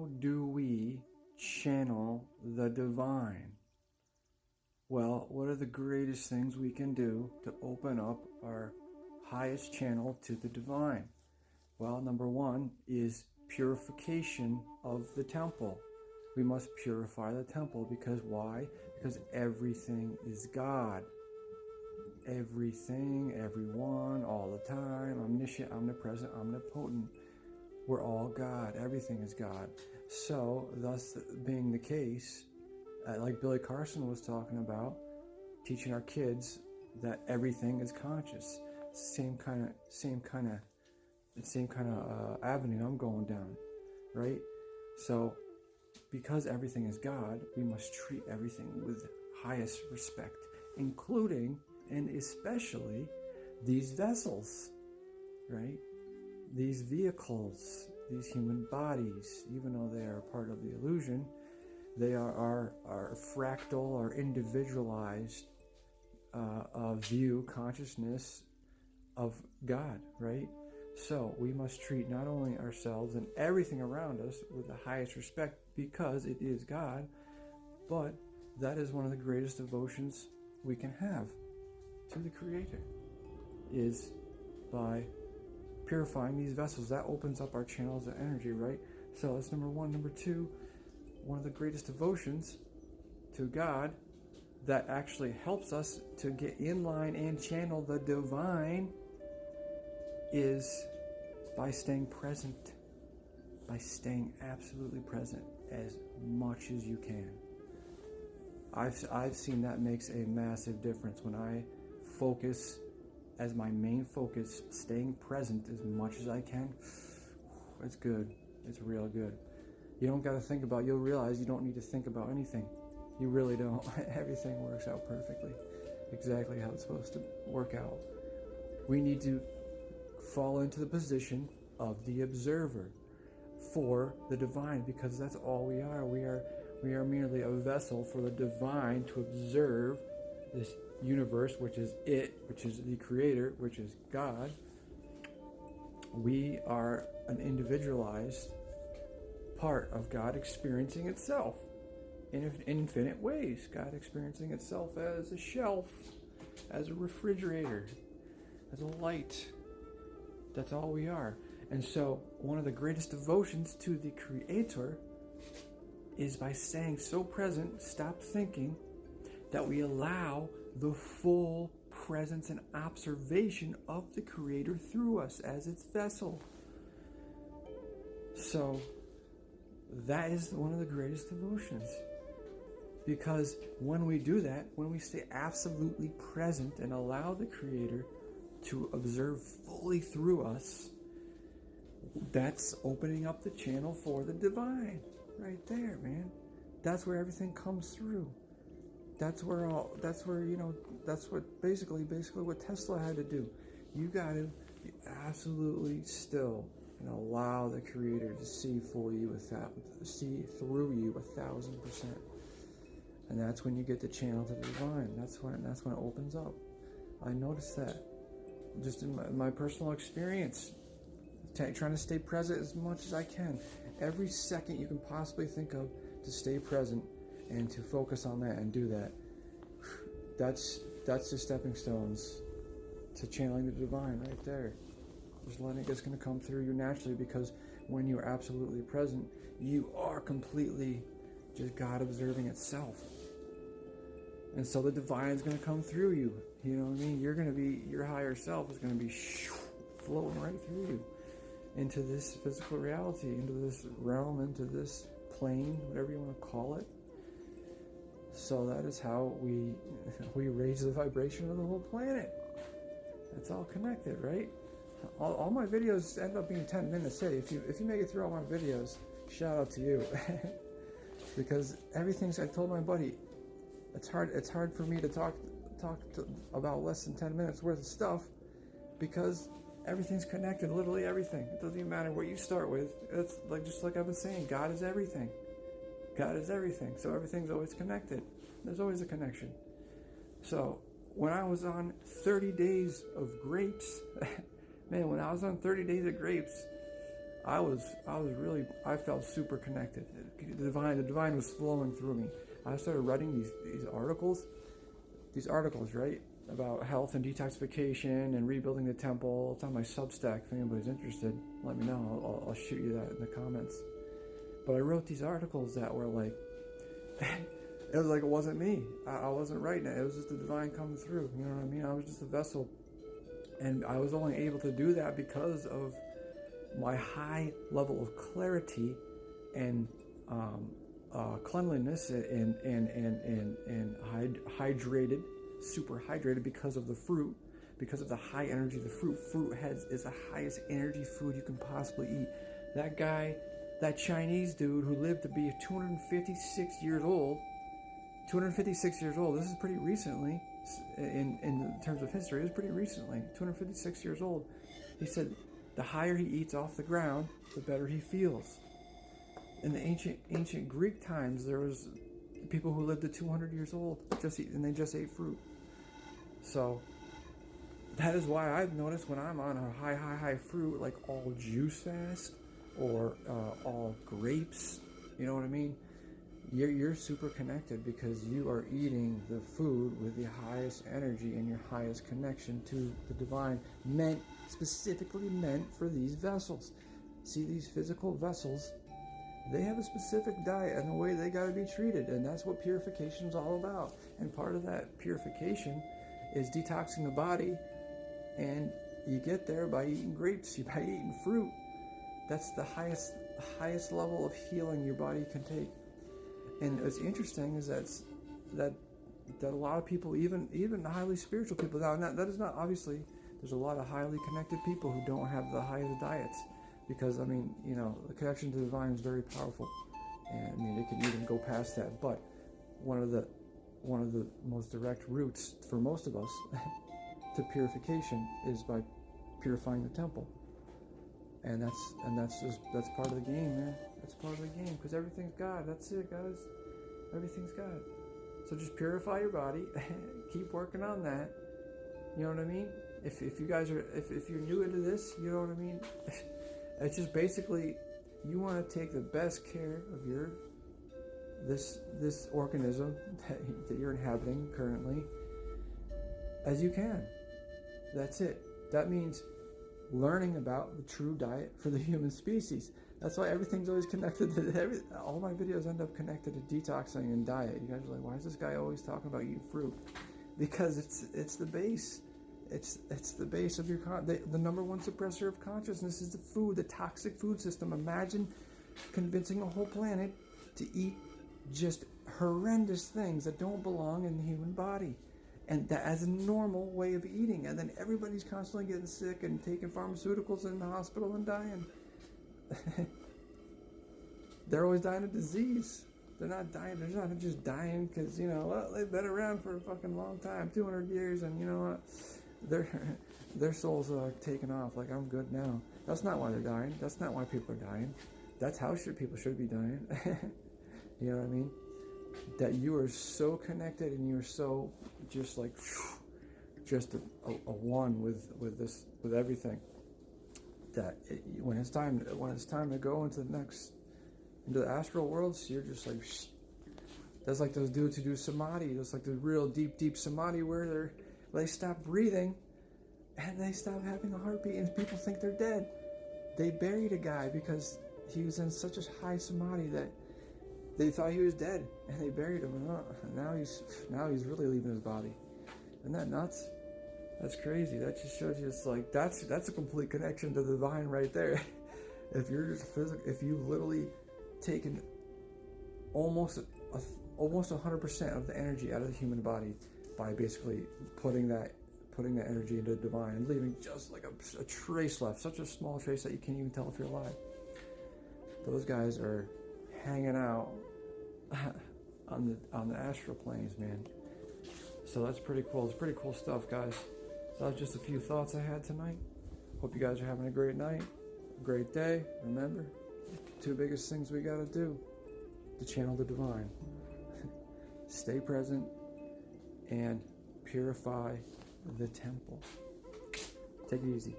how do we channel the divine? Well, what are the greatest things we can do to open up our highest channel to the divine? Well, number one is purification of the temple. We must purify the temple because why? Because everything is God. Everything, everyone, all the time, omniscient, omnipresent, omnipotent. We're all God. Everything is God. So, thus being the case, like Billy Carson was talking about, teaching our kids that everything is conscious. Same kind of avenue I'm going down, right? So, because everything is God, we must treat everything with highest respect, including and especially these vessels, right? These vehicles, these human bodies, even though they are part of the illusion, they are fractal or individualized view, consciousness of God, right? So we must treat not only ourselves and everything around us with the highest respect because it is God, but that is one of the greatest devotions we can have to the Creator, is by purifying these vessels. That opens up our channels of energy, right? So that's number one. Number two, one of the greatest devotions to God that actually helps us to get in line and channel the divine is by staying present, by staying absolutely present as much as you can. I've seen that makes a massive difference when I focus as my main focus, staying present as much as I can. It's good. It's real good. You don't got to think about, you'll realize you don't need to think about anything. You really don't. Everything works out perfectly, exactly how it's supposed to work out. We need to fall into the position of the observer for the divine, because that's all we are. We are merely a vessel for the divine to observe this universe, which is the Creator, which is God. We are an individualized part of God experiencing itself in infinite ways. God experiencing itself as a shelf, as a refrigerator, as a light. That's all we are. And so one of the greatest devotions to the Creator is by staying so present, stop thinking, that we allow the full presence and observation of the Creator through us as its vessel. So that is one of the greatest devotions. Because when we do that, when we stay absolutely present and allow the Creator to observe fully through us, that's opening up the channel for the divine. Right there, man. That's where everything comes through. That's what basically what Tesla had to do. You got to be absolutely still and allow the Creator to see through you 1,000%. And that's when you get the channel to the divine. That's when it opens up. I noticed that just in my personal experience, trying to stay present as much as I can. Every second you can possibly think of to stay present and to focus on that and do that. That's the stepping stones to channeling the divine right there. Just letting it's going to come through you naturally, because when you're absolutely present, you are completely just God observing itself. And so the divine is going to come through you. You know what I mean? You're going to be, your higher self is going to be flowing right through you into this physical reality, into this realm, into this plane, whatever you want to call it. So that is how we raise the vibration of the whole planet. It's all connected, right? All my videos end up being 10 minutes. Hey, if you make it through all my videos, shout out to you. Because everything's, I told my buddy, it's hard for me to talk about less than 10 minutes worth of stuff, because everything's connected, literally everything. It doesn't even matter what you start with. It's just like I've been saying, God is everything. God is everything. So everything's always connected. There's always a connection. So when I was on 30 days of grapes, man, when I was on 30 days of grapes, I felt super connected. The divine was flowing through me. I started writing these articles, right, about health and detoxification and rebuilding the temple. It's on my Substack. If anybody's interested, let me know. I'll shoot you that in the comments. But I wrote these articles that were like, it was like it wasn't me. I wasn't writing it. It was just the divine coming through. You know what I mean? I was just a vessel. And I was only able to do that because of my high level of clarity and cleanliness and hydrated, super hydrated because of the fruit, because of the high energy the fruit is the highest energy food you can possibly eat. That guy, that Chinese dude who lived to be 256 years old, this is pretty recently, in terms of history, it was pretty recently, 256 years old. He said the higher he eats off the ground, the better he feels. In the ancient Greek times, there was people who lived to 200 years old, and they just ate fruit. So that is why I've noticed when I'm on a high fruit, like all juice fast or all grapes, you know what I mean? You're super connected because you are eating the food with the highest energy and your highest connection to the divine, specifically meant for these vessels. See, these physical vessels, they have a specific diet and the way they got to be treated, and that's what purification is all about. And part of that purification is detoxing the body, and you get there by eating grapes, by eating fruit. That's the highest level of healing your body can take. And what's interesting is that a lot of people, even highly spiritual people, now that is not, obviously, there's a lot of highly connected people who don't have the highest diets, because I mean, you know, the connection to the divine is very powerful, and I mean, it can even go past that. But one of the most direct routes for most of us to purification is by purifying the temple, and that's part of the game, man. That's part of the game, because everything's God. That's it, guys. Everything's God. So just purify your body. Keep working on that. You know what I mean? If you guys are, if you're new into this, you know what I mean? It's just basically, you want to take the best care of this organism that you're inhabiting currently as you can. That's it. That means learning about the true diet for the human species. That's why everything's always connected to all my videos end up connected to detoxing and diet. You guys are like, why is this guy always talking about eating fruit? Because it's the base. It's the base of your the number one suppressor of consciousness is the food, the toxic food system. Imagine convincing a whole planet to eat just horrendous things that don't belong in the human body, and that as a normal way of eating, and then everybody's constantly getting sick and taking pharmaceuticals in the hospital and dying. They're always dying of disease. They're not dying. They're not just dying because, you know, well, they've been around for a fucking long time, 200 years, and you know what? Their souls are taken off. Like, I'm good now. That's not why they're dying. That's not why people are dying. That's how people should be dying. You know what I mean? That you are so connected and you're so just like just a one with everything. That when it's time to go into the astral worlds, you're just like, that's like those dudes who do samadhi. That's like the real deep samadhi where they stop breathing and they stop having a heartbeat, and people think they're dead. They buried a guy because he was in such a high samadhi that they thought he was dead, and they buried him. And now he's really leaving his body. Isn't that nuts? That's crazy. That just shows you it's like that's a complete connection to the divine right there. If you're just if you've literally taken almost 100% of the energy out of the human body by basically putting that energy into the divine and leaving just like a trace left, such a small trace that you can't even tell if you're alive. Those guys are hanging out on the astral planes, man. So that's pretty cool. It's pretty cool stuff, guys. So that's just a few thoughts I had tonight. Hope you guys are having a great night, a great day. Remember, two biggest things we got to do to channel the divine. Stay present and purify the temple. Take it easy.